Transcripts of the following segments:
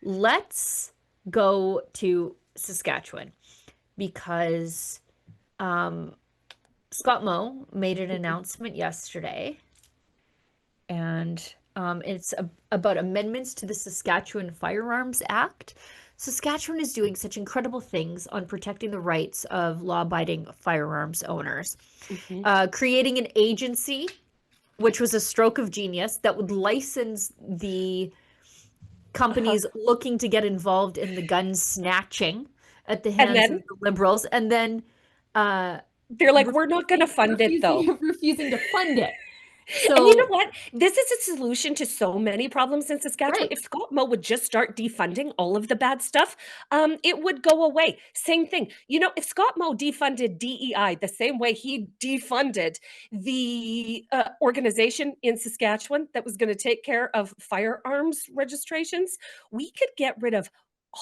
let's go to Saskatchewan because Scott Moe made an announcement yesterday, and it's about amendments to the Saskatchewan Firearms Act. Saskatchewan is doing such incredible things on protecting the rights of law-abiding firearms owners, creating an agency, which was a stroke of genius, that would license the companies looking to get involved in the gun snatching at the And hands of then the Liberals, and then they're like, we're not going to fund it though. refusing to fund it. And you know So, what? This is a solution to so many problems in Saskatchewan. right. If Scott Moe would just start defunding all of the bad stuff, it would go away. Same thing. You know, if Scott Moe defunded DEI the same way he defunded the organization in Saskatchewan that was going to take care of firearms registrations, we could get rid of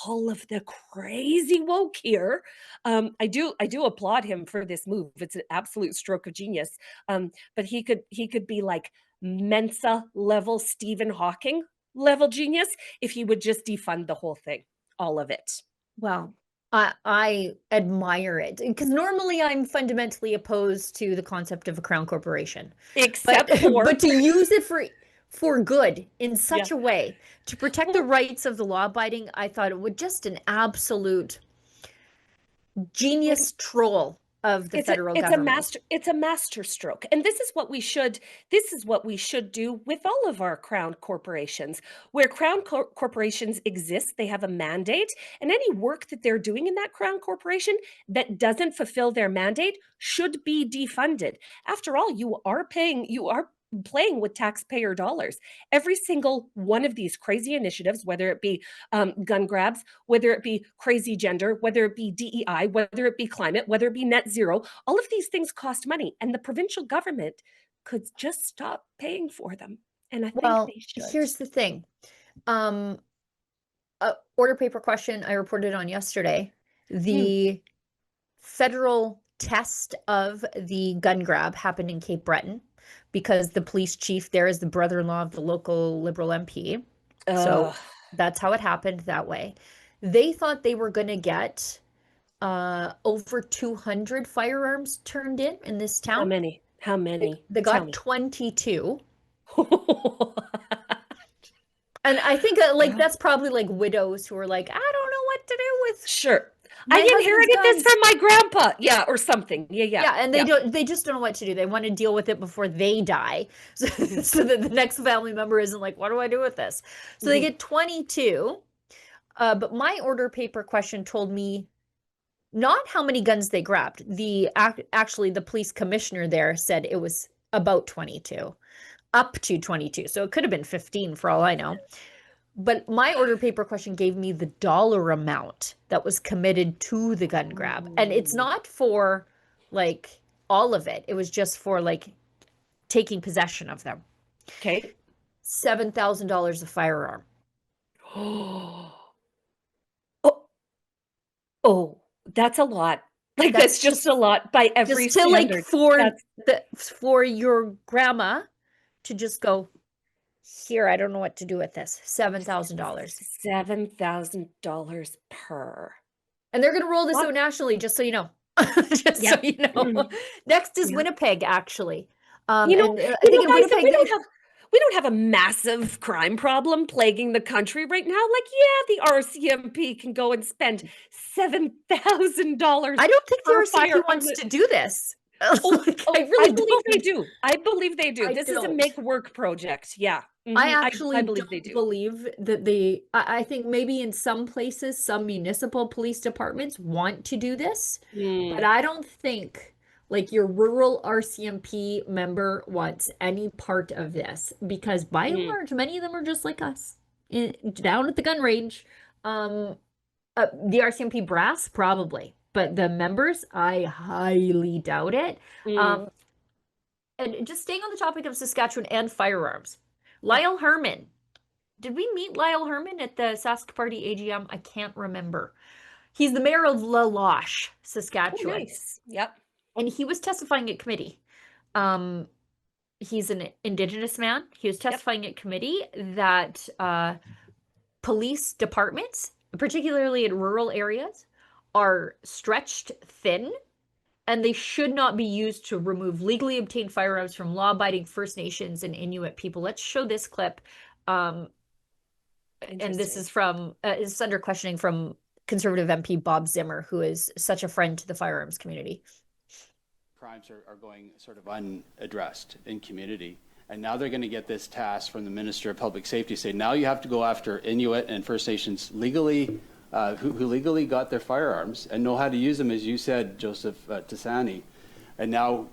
all of the crazy woke here. I do applaud him for this move. It's an absolute stroke of genius. But he could be like Mensa level Stephen Hawking level genius if he would just defund the whole thing, all of it. Well, I admire it because normally I'm fundamentally opposed to the concept of a crown corporation, but Except for but to use it for good in yeah. such a way to protect the rights of the law-abiding, I thought it would just an absolute genius troll of the federal government. It's a master stroke. And this is what we should do with all of our crown corporations. Where corporations exist, they have a mandate, and any work that they're doing in that crown corporation that doesn't fulfill their mandate should be defunded. After all, you are playing with taxpayer dollars. Every single one of these crazy initiatives, whether it be gun grabs, whether it be crazy gender, whether it be DEI, whether it be climate, whether it be net zero, all of these things cost money, and the provincial government could just stop paying for them. And I think they should. Here's the thing. Order paper question I reported on yesterday. The federal test of the gun grab happened in Cape Breton because the police chief there is the brother-in-law of the local Liberal MP. So that's how it happened that way. They thought they were going to get over 200 firearms turned in this town. How many? How many? They got 22. And I think that's probably like widows who are like, I don't know what to do with. Sure. I inherited this from my grandpa. Yeah, or something. Yeah. Yeah, and they just don't know what to do. They want to deal with it before they die. So, so that the next family member isn't like, what do I do with this? So they get 22. But my order paper question told me not how many guns they grabbed. Actually, the police commissioner there said it was about 22, up to 22. So it could have been 15 for all I know. But my order paper question gave me the dollar amount that was committed to the gun grab. And it's not for like all of it. It was just for like taking possession of them. Okay. $7,000 a firearm. Oh, that's a lot. Like that's just a lot by every just to standard. Like for your grandma to just go, here, I don't know what to do with this. $7,000. $7,000 per. And they're going to roll this out nationally, just so you know. So you know. Next is Winnipeg, actually. You know, Winnipeg, we don't have a massive crime problem plaguing the country right now. Like, yeah, the RCMP can go and spend $7,000. I don't think the RCMP wants to do this. I believe they do. I believe they do. This is a make work project. Yeah. I actually believe that I think maybe in some places, some municipal police departments want to do this, but I don't think like your rural RCMP member wants any part of this because by and large, many of them are just like us down at the gun range. The RCMP brass, probably. But the members, I highly doubt it. And just staying on the topic of Saskatchewan and firearms, Lyle Herman. Did we meet Lyle Herman at the Sask Party AGM? I can't remember. He's the mayor of La Loche, Saskatchewan. Oh, nice. Yep. And he was testifying at committee. He's an Indigenous man. He was testifying at committee that police departments, particularly in rural areas, are stretched thin, and they should not be used to remove legally obtained firearms from law-abiding First Nations and Inuit people. Let's show this clip. And this is from, it's under questioning from Conservative MP Bob Zimmer, who is such a friend to the firearms community. Crimes are going sort of unaddressed in community. And now they're going to get this task from the Minister of Public Safety, say now you have to go after Inuit and First Nations legally, who legally got their firearms and know how to use them, as you said, Joseph Tassani. And now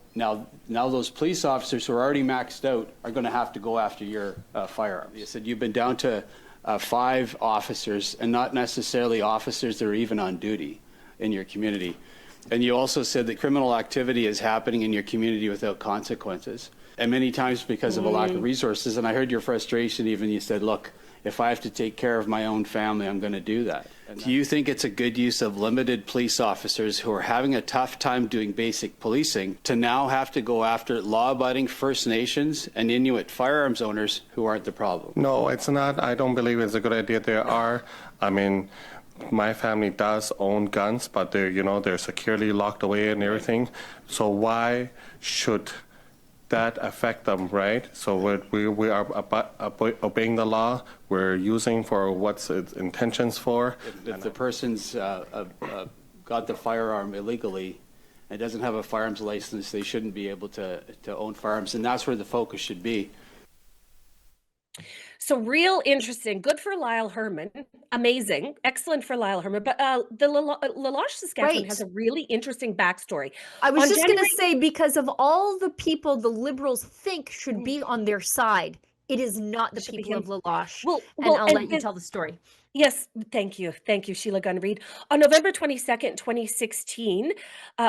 those police officers who are already maxed out are going to have to go after your firearms. You said you've been down to 5 officers, and not necessarily officers that are even on duty in your community. And you also said that criminal activity is happening in your community without consequences, and many times because of a lack of resources. And I heard your frustration. Even you said, look, if I have to take care of my own family, I'm going to do that. Do you think it's a good use of limited police officers who are having a tough time doing basic policing to now have to go after law-abiding First Nations and Inuit firearms owners who aren't the problem? No, it's not. I don't believe it's a good idea. There are, I mean, my family does own guns, but they're, you know, they're securely locked away and everything. So why should that affect them, right? So we are obeying the law. We're using for what's its intentions for. If the person's got the firearm illegally and doesn't have a firearms license, they shouldn't be able to own firearms, and that's where the focus should be. So real interesting. Good for Lyle Herman. Amazing. Excellent for Lyle Herman. But the Laloche, Saskatchewan has a really interesting backstory. I was just going to say, because of all the people the Liberals think should be on their side, it is not the people of Laloche. And I'll let you tell the story. Yes, thank you. Thank you, Sheila, Gunn, Reid. On November 22nd, 2016,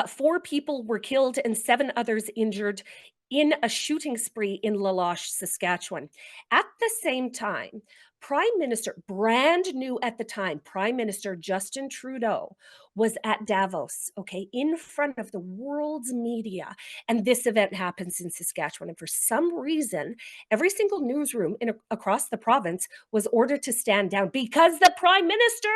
4 people were killed and 7 others injured in a shooting spree in Laloche, Saskatchewan. At the same time, Prime Minister, brand new at the time, Prime Minister Justin Trudeau was at Davos, okay, in front of the world's media. And this event happens in Saskatchewan. And for some reason, every single newsroom across the province was ordered to stand down because the Prime Minister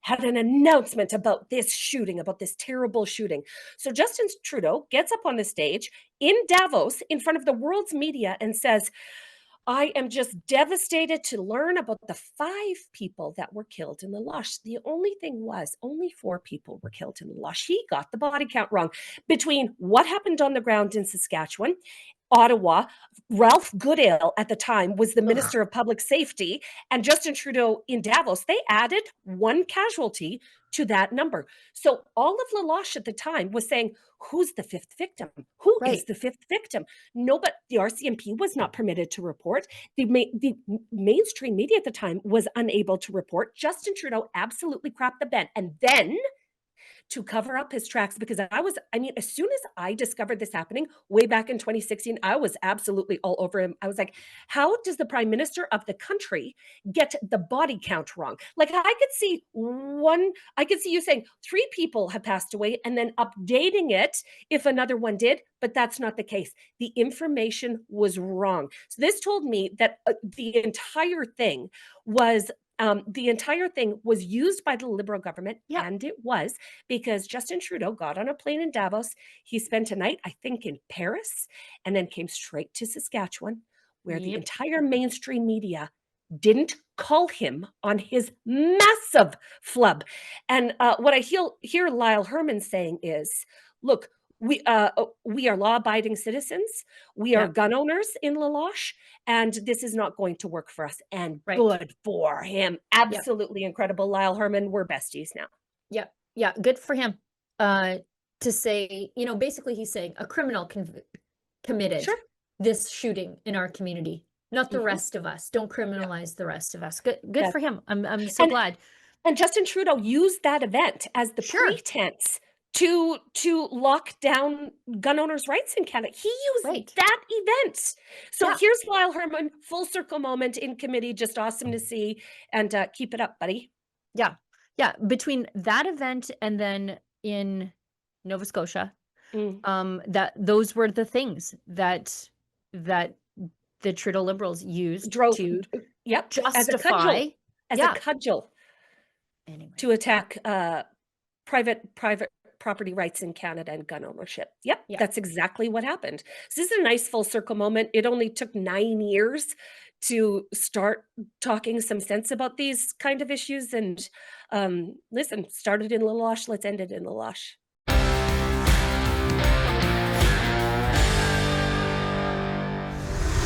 had an announcement about this shooting, about this terrible shooting. So Justin Trudeau gets up on the stage in Davos in front of the world's media and says, I am just devastated to learn about the 5 people that were killed in Laloche. The only thing was only 4 people were killed in Laloche. He got the body count wrong. Between what happened on the ground in Saskatchewan, Ottawa, Ralph Goodale at the time was the Minister of Public Safety, and Justin Trudeau in Davos, they added 1 casualty to that number. So all of Laloche at the time was saying, who's the 5th victim? Who is the 5th victim? No, but the RCMP was not permitted to report. The mainstream media at the time was unable to report. Justin Trudeau absolutely crapped the bed. And then to cover up his tracks, because I mean, as soon as I discovered this happening way back in 2016, I was absolutely all over him. I was like, how does the Prime Minister of the country get the body count wrong? Like, I could see you saying 3 people have passed away and then updating it if another one did, but that's not the case. The information was wrong. So this told me that the entire thing was used by the Liberal government, and it was because Justin Trudeau got on a plane in Davos. He spent a night, I think, in Paris, and then came straight to Saskatchewan, where the entire mainstream media didn't call him on his massive flub. And what I hear Lyle Herman saying is, look, we are law-abiding citizens. We are gun owners in Laloche, and this is not going to work for us. And good for him. Absolutely incredible. Lyle Herman, we're besties now. Yeah, good for him. To say, you know, basically he's saying a criminal committed this shooting in our community, not the rest of us. Don't criminalize the rest of us. Good for him. I'm so glad. And Justin Trudeau used that event as the pretense to lock down gun owners' rights in Canada. He used that event. So here's Lyle Herman, full circle moment in committee. Just awesome to see. And keep it up, buddy. Yeah. Between that event and then in Nova Scotia, that those were the things that the Trudeau Liberals used to justify as Yeah. a cudgel Anyway. to attack private property rights in Canada and gun ownership. Yep, Yeah. that's exactly what happened. So this is a nice full circle moment. It only took 9 years to start talking some sense about these kind of issues. And listen, started in La Loche, let's end it in La Loche.